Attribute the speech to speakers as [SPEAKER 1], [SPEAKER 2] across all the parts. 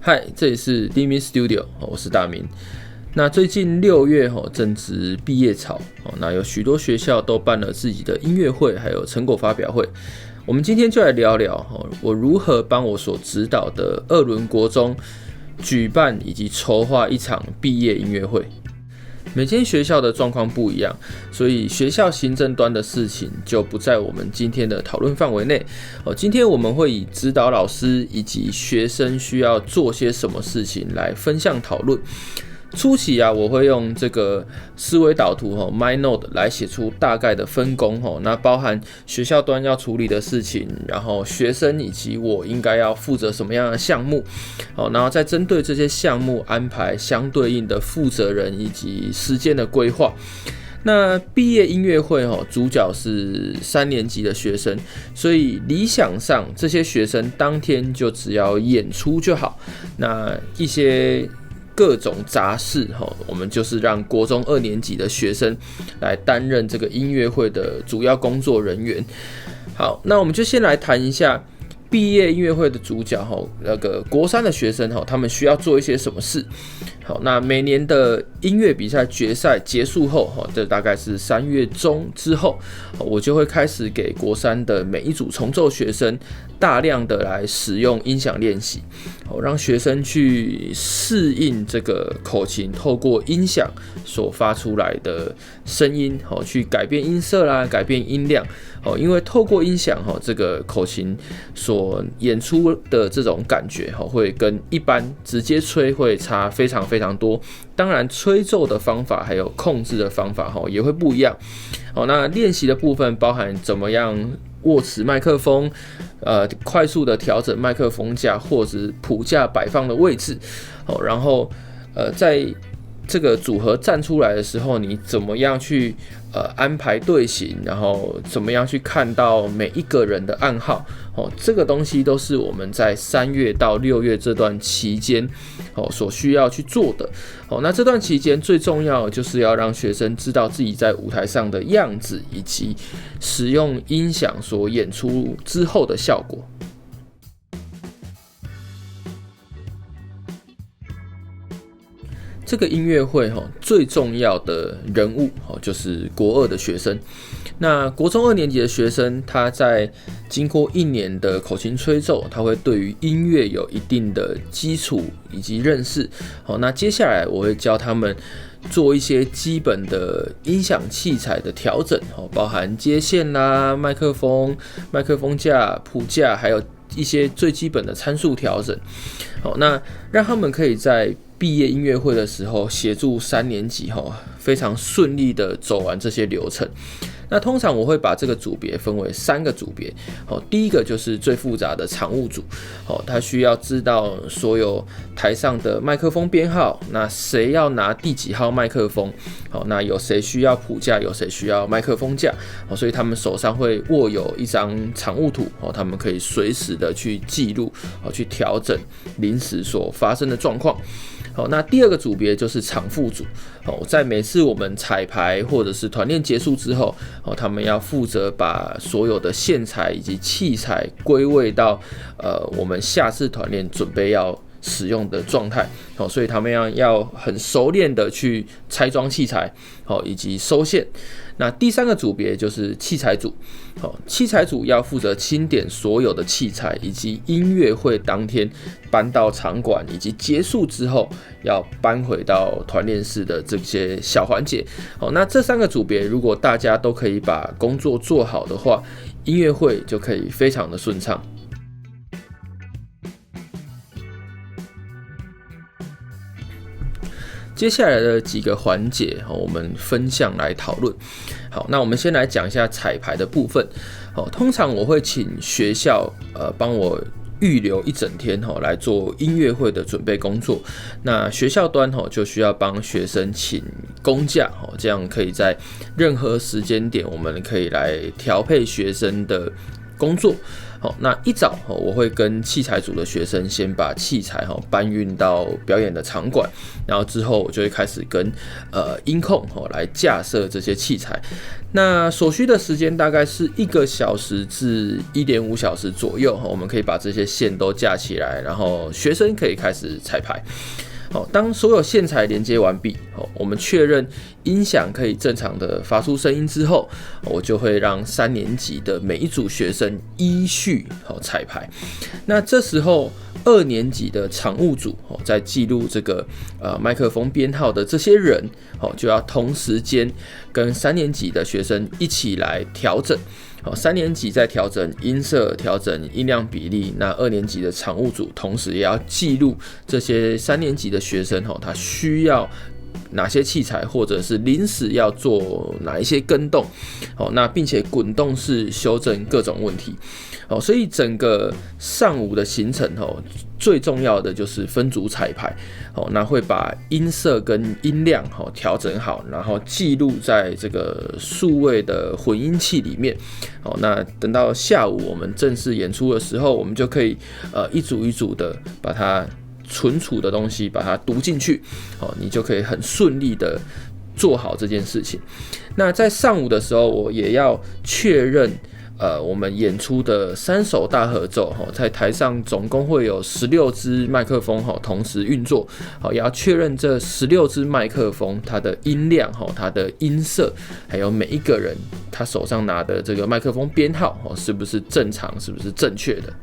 [SPEAKER 1] 嗨，这里是 Dimi Studio， 我是大明。那最近6月正值毕业潮，那有许多学校都办了自己的音乐会，还有成果发表会。我们今天就来聊聊我如何帮我所指导的2轮国中举办以及筹划一场毕业音乐会。每间学校的状况不一样，所以学校行政端的事情就不在我们今天的讨论范围内。今天我们会以指导老师以及学生需要做些什么事情来分项讨论。初期我会用这个思维导图MindNode 来写出大概的分工，那包含学校端要处理的事情，然后学生以及我应该要负责什么样的项目，然后再针对这些项目安排相对应的负责人以及时间的规划。那毕业音乐会主角是3年级的学生，所以理想上这些学生当天就只要演出就好。那一些各种杂事，我们就是让国中2年级的学生来担任这个音乐会的主要工作人员。好，那我们就先来谈一下毕业音乐会的主角，那个国3的学生，他们需要做一些什么事。好，那每年的音乐比赛决赛结束后，这大概是3月中之后，我就会开始给国3的每一组重奏学生大量的来使用音响练习，让学生去适应这个口琴透过音响所发出来的声音，去改变音色啦，改变音量。因为透过音响，这个口琴所演出的这种感觉，会跟一般直接吹会差非常非常多。当然，吹奏的方法还有控制的方法也会不一样。那练习的部分包含怎么样握持麦克风，快速的调整麦克风架或者谱架摆放的位置，然后在这个组合站出来的时候，你怎么样去安排队形，然后怎么样去看到每一个人的暗号，这个东西都是我们在3月到6月这段期间所需要去做的。那这段期间最重要的就是要让学生知道自己在舞台上的样子，以及使用音响所演出之后的效果。这个音乐会最重要的人物就是国2的学生。那国中2年级的学生，他在经过1年的口琴吹奏，他会对于音乐有一定的基础以及认识。那接下来我会教他们做一些基本的音响器材的调整，包含接线啦、麦克风架、谱架，还有一些最基本的参数调整。那让他们可以在毕业音乐会的时候协助3年级非常顺利的走完这些流程。那通常我会把这个组别分为3个组别。第一个就是最复杂的场务组，他需要知道所有台上的麦克风编号，那谁要拿第几号麦克风，那有谁需要谱架，有谁需要麦克风架，所以他们手上会握有一张场务图，他们可以随时的去记录，去调整临时所发生的状况。那第2个组别就是场副组，在每次我们彩排或者是团练结束之后，他们要负责把所有的线材以及器材归位到我们下次团练准备要使用的状态，所以他们要很熟练的去拆装器材，以及收线。那第3个组别就是器材组，器材组要负责清点所有的器材，以及音乐会当天搬到场馆，以及结束之后要搬回到团练室的这些小环节。那这3个组别如果大家都可以把工作做好的话，音乐会就可以非常的顺畅。接下来的几个环节，我们分项来讨论。好，那我们先来讲一下彩排的部分。通常我会请学校帮我预留1整天来做音乐会的准备工作。那学校端就需要帮学生请公假，这样可以在任何时间点我们可以来调配学生的工作。那一早我会跟器材组的学生先把器材搬运到表演的场馆，然后之后我就会开始跟音控来架设这些器材。那所需的时间大概是1个小时至1.5小时左右，我们可以把这些线都架起来，然后学生可以开始彩排。当所有线材连接完毕，我们确认音响可以正常的发出声音之后，我就会让3年级的每一组学生依序彩排。那这时候2年级的场务组在记录这个麦克风编号的这些人，就要同时间跟3年级的学生一起来调整。3年级在调整音色、调整音量比例，那2年级的场务组同时也要记录这些3年级的学生他需要哪些器材，或者是临时要做哪一些更动，那并且滚动式修正各种问题。所以整个上午的行程最重要的就是分组彩排，那会把音色跟音量调整好，然后记录在这个数位的混音器里面。那等到下午我们正式演出的时候，我们就可以一组一组的把它存储的东西把它读进去，你就可以很顺利的做好这件事情。那在上午的时候，我也要确认我们演出的3首大合奏，在台上总共会有16支麦克风同时运作，也要确认这16支麦克风它的音量、它的音色，还有每一个人他手上拿的这个麦克风编号是不是正常，是不是正确的。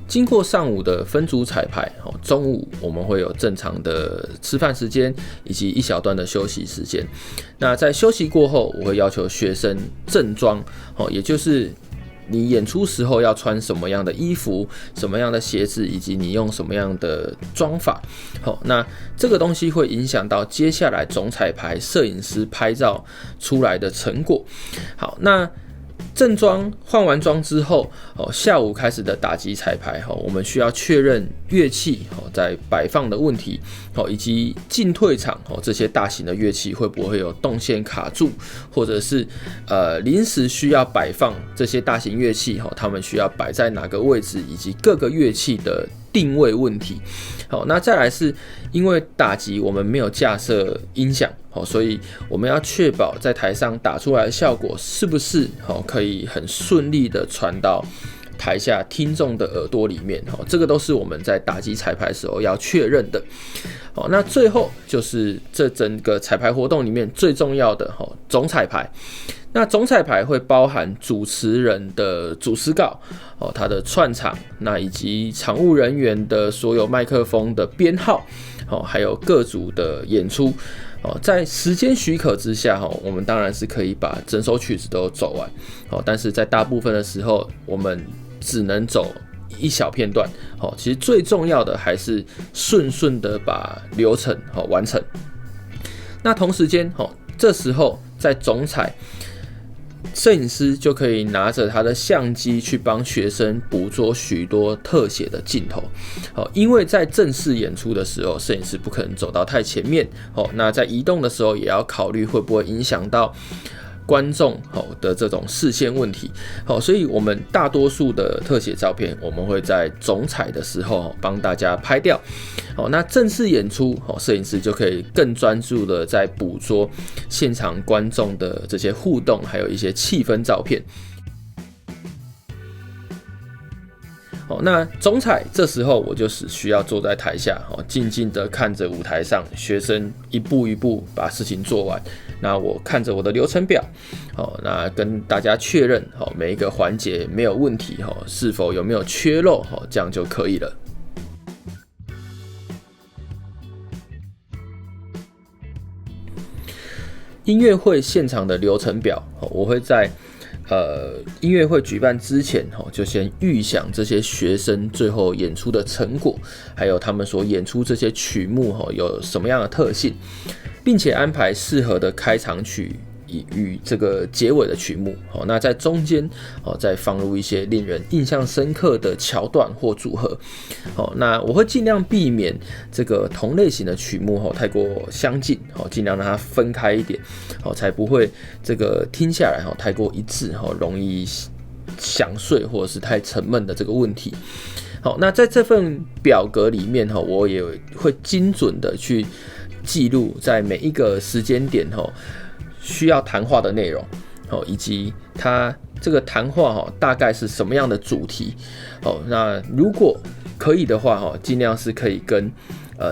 [SPEAKER 1] 经过上午的分组彩排，中午我们会有正常的吃饭时间以及一小段的休息时间。那在休息过后，我会要求学生正装，也就是你演出时候要穿什么样的衣服、什么样的鞋子，以及你用什么样的妆法。那这个东西会影响到接下来总彩排摄影师拍照出来的成果。好，那正装换完装之后，下午开始的打击彩排，我们需要确认乐器在摆放的问题，以及进退场这些大型的乐器会不会有动线卡住，或者是临时需要摆放这些大型乐器，他们需要摆在哪个位置，以及各个乐器的定位问题。好，那再来是因为打击我们没有架设音响，所以我们要确保在台上打出来的效果是不是可以很顺利的传到台下听众的耳朵里面，这个都是我们在打击彩排的时候要确认的。那最后就是这整个彩排活动里面最重要的总彩排。那总彩排会包含主持人的主持稿，他的串场，那以及场务人员的所有麦克风的编号，还有各组的演出。在时间许可之下，我们当然是可以把整首曲子都走完，但是在大部分的时候，我们只能走一小片段。其实最重要的还是顺的把流程完成。那同时间，这时候在总彩，摄影师就可以拿着他的相机去帮学生捕捉许多特写的镜头。因为在正式演出的时候，摄影师不可能走到太前面，那在移动的时候也要考虑会不会影响到观众的这种视线问题。所以我们大多数的特写照片，我们会在总彩的时候帮大家拍掉。那正式演出，摄影师就可以更专注的在捕捉现场观众的这些互动，还有一些气氛照片。那总彩这时候我就只需要坐在台下，静静的看着舞台上学生一步一步把事情做完。那我看着我的流程表，那跟大家确认每一个环节没有问题，是否有没有缺漏，这样就可以了。音乐会现场的流程表，我会在音乐会举办之前就先预想这些学生最后演出的成果，还有他们所演出这些曲目有什么样的特性，并且安排适合的开场曲与这个结尾的曲目，那在中间再放入一些令人印象深刻的桥段或组合，那我会尽量避免这个同类型的曲目太过相近，尽量让它分开一点，才不会这个听下来太过一致，容易想睡或者是太沉闷的这个问题。好，那在这份表格里面，我也会精准的去记录在每一个时间点需要谈话的内容，以及它这个谈话大概是什么样的主题。那如果可以的话，尽量是可以跟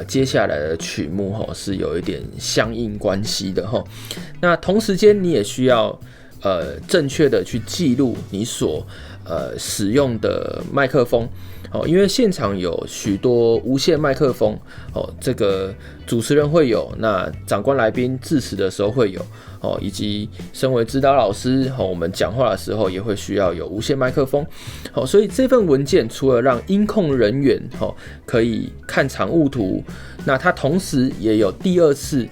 [SPEAKER 1] 接下来的曲目是有一点相应关系的。那同时间你也需要正确的去记录你所使用的麦克风，因为现场有许多无线麦克风，这个主持人会有，那长官来宾致辞的时候会有，以及身为指导老师，我们讲话的时候也会需要有无线麦克风，所以这份文件除了让音控人员可以看场务图，那他同时也有第二次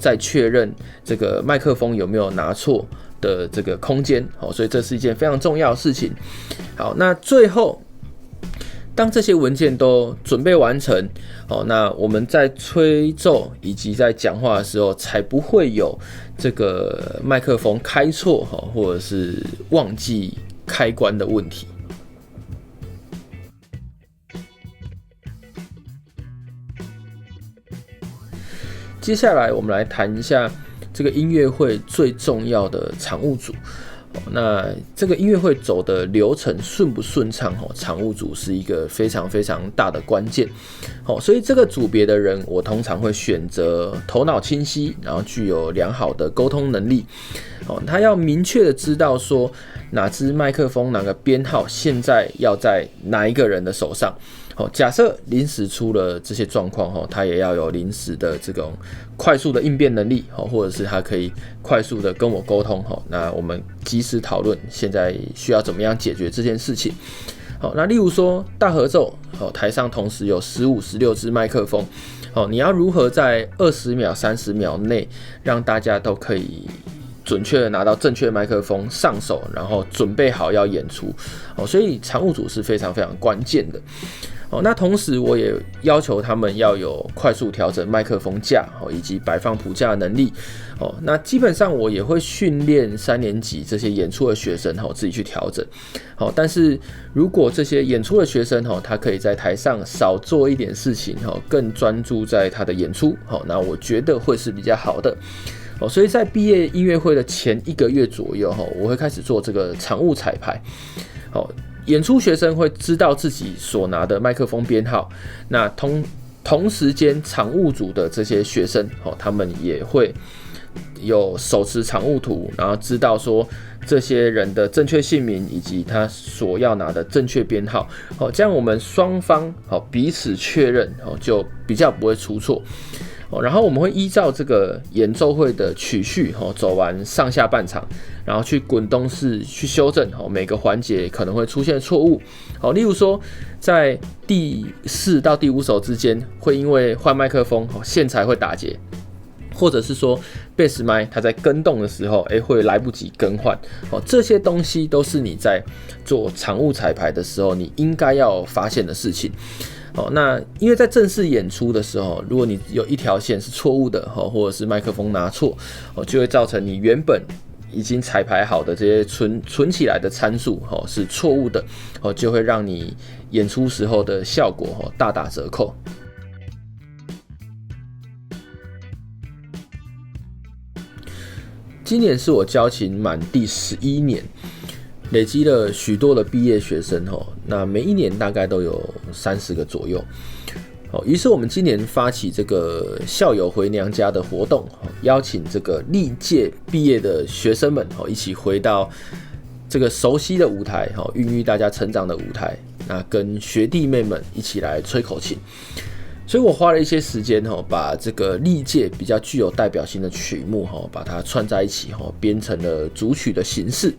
[SPEAKER 1] 再确认这个麦克风有没有拿错的这个空间，所以这是一件非常重要的事情。好，那最后当这些文件都准备完成，那我们在吹奏以及在讲话的时候，才不会有这个麦克风开错或者是忘记开关的问题。接下来我们来谈一下这个音乐会最重要的场务组。那这个音乐会走的流程顺不顺畅，场务组是一个非常非常大的关键。所以这个组别的人，我通常会选择头脑清晰，然后具有良好的沟通能力。他要明确的知道说哪支麦克风哪个编号现在要在哪一个人的手上。假设临时出了这些状况，他也要有临时的这种快速的应变能力，或者是他可以快速的跟我沟通，那我们及时讨论现在需要怎么样解决这件事情。那例如说大合奏，台上同时有15、16支麦克风，你要如何在20秒、30秒内让大家都可以准确的拿到正确的麦克风上手，然后准备好要演出，所以场务组是非常非常关键的。那同时我也要求他们要有快速调整麦克风架以及摆放谱架的能力。那基本上我也会训练3年级这些演出的学生自己去调整。但是如果这些演出的学生他可以在台上少做一点事情，更专注在他的演出，那我觉得会是比较好的。所以在毕业音乐会的前1个月左右，我会开始做这个场务彩排。演出学生会知道自己所拿的麦克风编号，那同时间场务组的这些学生，他们也会有手持场务图，然后知道说这些人的正确姓名以及他所要拿的正确编号，这样我们双方彼此确认，就比较不会出错。然后我们会依照这个演奏会的曲序走完上下半场，然后去滚动式去修正每个环节可能会出现错误。例如说在第4到第5首之间会因为换麦克风线材会打结，或者是说贝斯麦它在跟动的时候会来不及更换，这些东西都是你在做场务彩排的时候你应该要发现的事情。那因为在正式演出的时候，如果你有一条线是错误的，或者是麦克风拿错，就会造成你原本已经彩排好的这些存起来的参数是错误的，就会让你演出时候的效果大打折扣。今年是我教琴满第11年，累积了许多的毕业学生，那每一年大概都有30个左右。于是我们今年发起这个校友回娘家的活动，邀请这个历届毕业的学生们一起回到这个熟悉的舞台，孕育大家成长的舞台，那跟学弟妹们一起来吹口琴。所以我花了一些时间把这个历届比较具有代表性的曲目把它串在一起，编成了组曲的形式。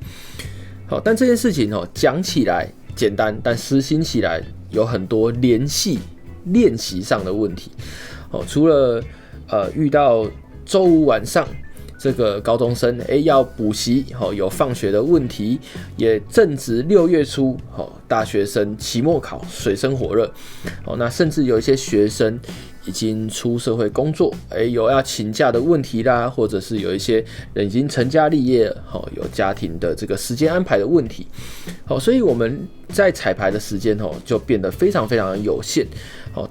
[SPEAKER 1] 但这件事情讲起来简单，但实行起来有很多练习上的问题。除了遇到周五晚上这个高中生要补习，有放学的问题，也正值6月初，大学生期末考水深火热，那甚至有一些学生已经出社会工作，有要请假的问题啦，或者是有一些人已经成家立业了，有家庭的这个时间安排的问题，所以我们在彩排的时间就变得非常非常的有限，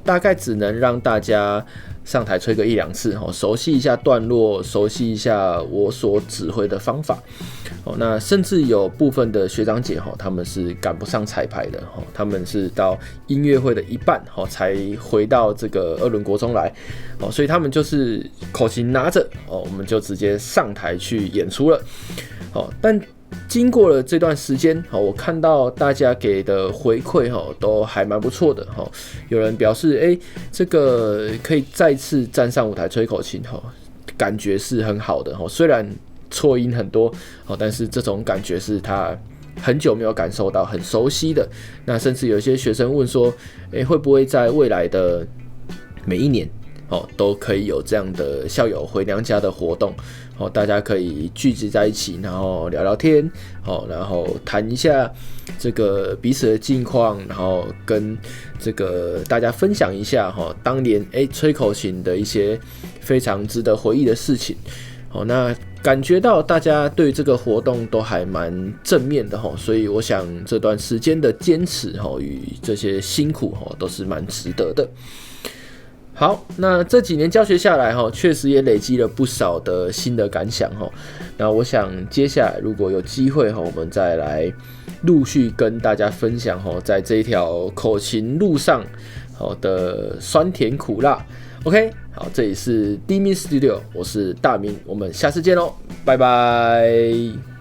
[SPEAKER 1] 大概只能让大家上台吹个1-2次，熟悉一下段落，熟悉一下我所指挥的方法。那甚至有部分的学长姐他们是赶不上彩排的，他们是到音乐会的一半才回到这个2轮国中来，所以他们就是口琴拿着，我们就直接上台去演出了。但经过了这段时间，我看到大家给的回馈都还蛮不错的，有人表示这个可以再次站上舞台吹口琴，感觉是很好的，虽然错音很多，但是这种感觉是他很久没有感受到，很熟悉的。那甚至有些学生问说，会不会在未来的每一年都可以有这样的校友回娘家的活动，大家可以聚集在一起，然后聊聊天，然后谈一下这个彼此的近况，然后跟这个大家分享一下当年吹口琴的一些非常值得回忆的事情。那感觉到大家对这个活动都还蛮正面的，所以我想这段时间的坚持与这些辛苦都是蛮值得的。好，那这几年教学下来确实也累积了不少的新的感想。那我想接下来如果有机会我们再来陆续跟大家分享在这一条口琴路上的酸甜苦辣。OK， 好，这里是D-Min Studio， 我是大明，我们下次见喽，拜拜。